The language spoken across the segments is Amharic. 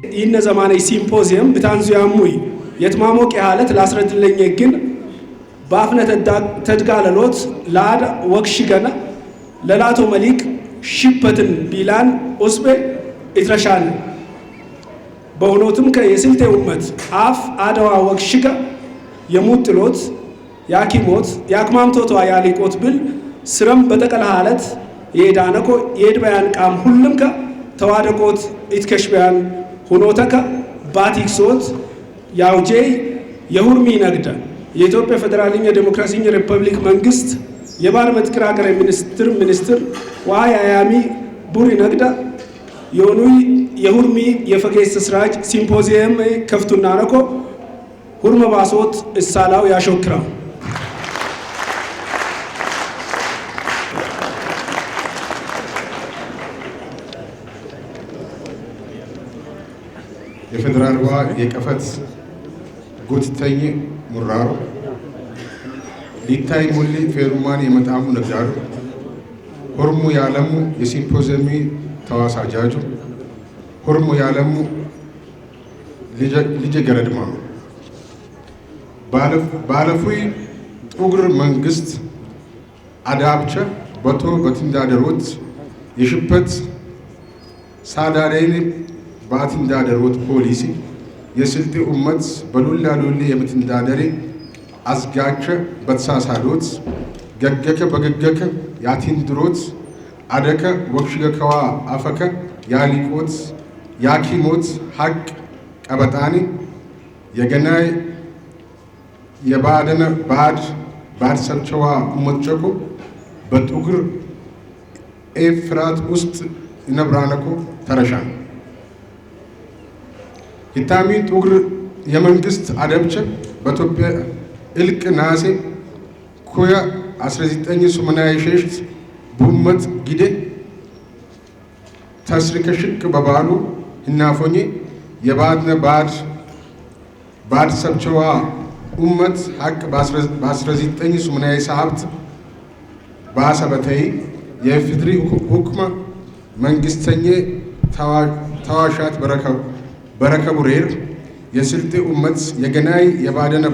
ይህን ዘማናዊ ሲምፖዚየም ብታንዙያሙይ የትማሞቅ ያለት ላስረድልኝ ግን በአፍነ ተድጋለሎት ለአድ ወክሽገና ለላቶ መሊክ ሽበትን ቢላን ኦስቤ ኢትረሻል በሆኖትም ከየስልጤ ኡመት አፍ አደዋ ወክሽገ የሙጥሎት ያኪሞት ያክማምቶቷ ያሊቆት ብል ስረም በጠቀለ ሐለት የዳነኮ የድባያን ቃም ሁሉም ተዋደቆት ኢትከሽባያን ሆኖተከ ባቲክሶት ያውጄ የሁርሚ ነግደ የኢትዮጵያ ፌደራልኛ ዴሞክራሲኛ ሪፐብሊክ መንግስት የባር መትክራ ሀገር ሚኒስትር ዋይ አያሚ ቡሪ ነግደ የሆኑይ የሁርሚ የፈጌስ ስራጅ ሲምፖዚየም ከፍቱና ነኮ ሁርመ ባሶት እሳላው ያሾክራ የፌደራል ዋ የቀፈት ጉትተኝ ሙራሩ ሊታይ ሙሊ ፌሩማን የመጣሙ ነጋሩ ሁርሙ ያለሙ የሲምፖዚየም ተዋሳጃጁ ሁርሙ ያለሙ ልጅ ገረድማ ባለፉይ ጡግር መንግስት አዳብቸ በቶ በትንዳደሮት የሽበት ሳዳሬን ባትንዳደሮት ፖሊሲ የስልጤ ኡመት በሉላ ሉሊ የምትንዳደሪ አዝጋቸ በተሳሳዶት ገገከ በገገከ ያቲንድሮት አደከ ወክሽገከዋ አፈከ ያሊቆት ያኪሞት ሐቅ ቀበጣኒ የገናይ የባደነ ባድ ሰብቸዋ ኡመትቸኮ በጡግር ኤፍራት ውስጥ ይነብራነኮ ተረሻን ሂታሚ ጡግር የመንግስት አደብቸ በኢትዮጵያ እልቅ ናሴ ኩያ 1986 ቡመት ጊዴ ተስሪከሽክ በባሉ እናፎኝ የባድነ ባድ ሰብቸዋ ኡመት ሐቅ በ1987 ሀብት ባሰበተይ የፍድሪ ሁክማ መንግስተኛ ተዋሻት በረከቡሬር የስልጤ ኡመት የገናይ የባደነ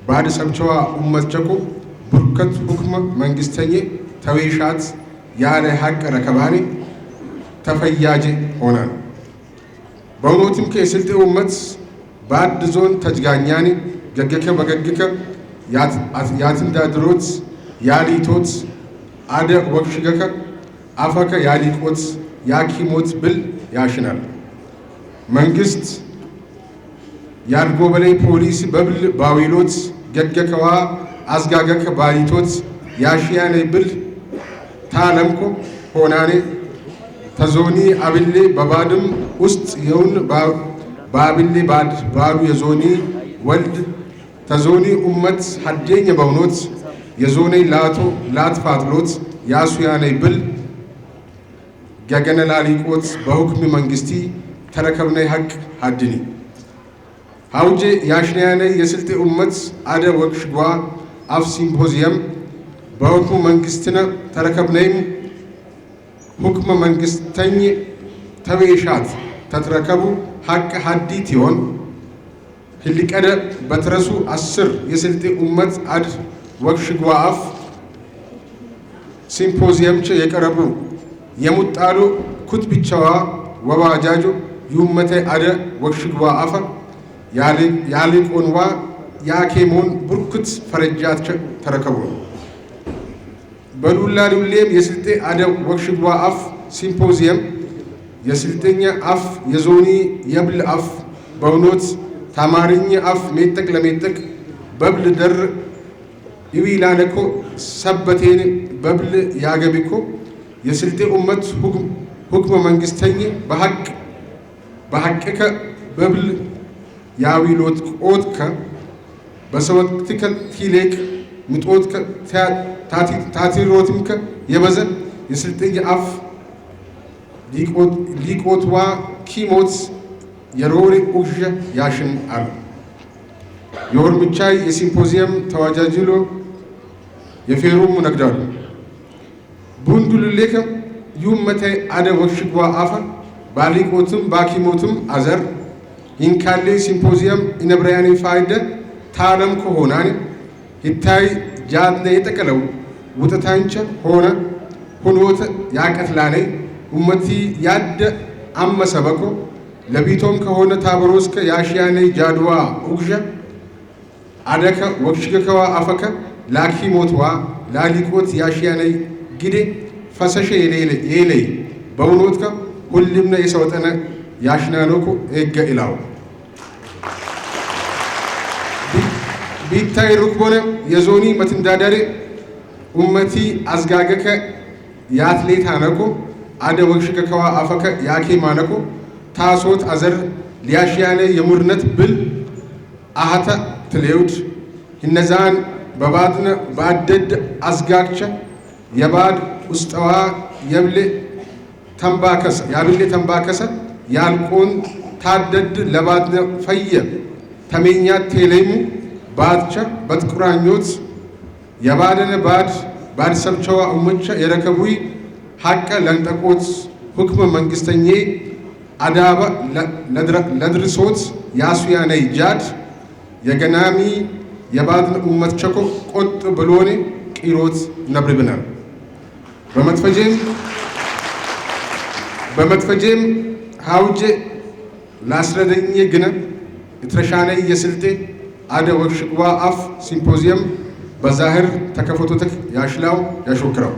ባድ ሰብቸዋ ኡመት ቸኮ ቡርከት ሁክማ መንግስተኛ ተዌሻት ያለ ሐቅ ረከባኔ ተፈያጀ ሆናል በእውነትም ከየስልጤ ኡመት ባድ ዞን ተጅጋኛኒ ገገከ በገገከ ያትንዳድሮት ያሊቶት አደ ወክሽገከ አፈከ ያሊቆት ያኪሞት ብል ያሽናል መንግስት ያድጎ በላይ ፖሊስ በብል ባዊሎት ገገከዋ አዝጋገከ ባሊቶት ያሽያኔ ብል ታለምኮ ሆናኔ ተዞኒ አብሌ በባድም ውስጥ የውን ባብሌ ባሉ የዞኒ ወልድ ተዞኒ ኡመት ሐዴኝ በውኖት የዞኔ ላት ፋትሎት ያሱያኔ ብል ገገነ ላሊቆት በሁክም መንግስቲ ተረከብነይ ሐቅ ሐድኒ ሐውጄ ያሽንያኔ የስልጤ ኡመት አደ ወክሽጓ አፍ ሲምፖዚየም በሁክም መንግስትነ ተረከብነይም ሁክም መንግስተኝ ተቤሻት ተትረከቡ ሐቅ ሐዲት ይሆን ህሊቀደ በትረሱ 10 የስልጤ ኡመት አድ ወክሽጓ አፍ ሲምፖዚየም ቸ የቀረቡ የሙጣሉ ኩትብቻዋ ወባጃጆ ዩመተ አደ ወክሽጓ አፈ ያሊቆንዋ ያኬሞን ቡርክት ፈረጃት ተረከቡ በሉላ ሉሌም የስልጤ አደ ወክሽጓ አፍ ሲምፖዚየም የስልጤኛ አፍ የዞኒ የብል አፍ በውኖት ታማሪኝ አፍ ሜጠቅ ለሜጠቅ በብል ደር ይዊላነኮ ሰበቴን በብል ያገቢኮ የስልጤ ኡመት ሁክመ መንግስተኝ በሐቅከ በብል ያዊሎት ቆትከ በሰወትከ ቲሌቅ ምጦትከ ታቲሮትምከ የበዘን የስልጤኛ አፍ ሊቆትዋ ኪሞት የሮሪ ኡዥ ያሽን አሉ የወርምቻይ የሲምፖዚየም ተዋጃጅሎ የፌሩም ነግዳሉ ቡንዱልሌከ ዩመተ አደ ወክሽጓ አፈ ባሊቆትም ባኪሞትም አዘር ኢንካሌ ሲምፖዚየም ኢነብራያኔ ፋይደ ታለም ከሆናን ይታይ ጃድነ የጠቀለው ውጥታንቸ ሆነ ሁኖት ያቀትላኔ ኡመቲ ያደ አመሰበኮ ለቢቶም ከሆነ ታበሮስከ ያሽያኔ ጃድዋ ኡግዠ አደከ ወክሽከዋ አፈከ ላኪሞትዋ ላሊቆት ያሽያኔ ጊዴ ፈሰሸ የሌይ በውኖትከ ሁሉምነ የሰውጠነ ያሽናኖኩ ኤገ ኢላው ቢታይ ሩክቦነ የዞኒ መትንዳዳሪ ኡመቲ አዝጋገከ የአትሌት አነኮ አደ ወክሽከዋ አፈከ ያኬ ማነኮ ታሶት አዘር ሊያሽያኔ የሙርነት ብል አሃተ ትሌውድ እነዛን በባድነ ባደድ አዝጋግቸ የባድ ውስጠዋ የብሌ ተንባከሰ ያልቆን ታደድ ለባድነ ፈየ ተሜኛት ቴሌሙ ባድቸ በትቁራኞት የባደነ ባድ ሰብቸዋ ኡመቸ የረከቡይ ሐቀ ለንጠቆት ሁክመ መንግስተኜ አዳባ ለድርሶት ያሱያነይ ጃድ የገናሚ የባድነ ኡመት ቸኮ ቆጥ ብሎኔ ቂሮት ነብርብናል በመትፈጄም ሀውጄ ላስረደኝ ግነ የተረሻነይ የስልጤ አደ ወክሽቅዋ አፍ ሲምፖዚየም በዛህር ተከፈቶትክ ያሽላው ያሾክረው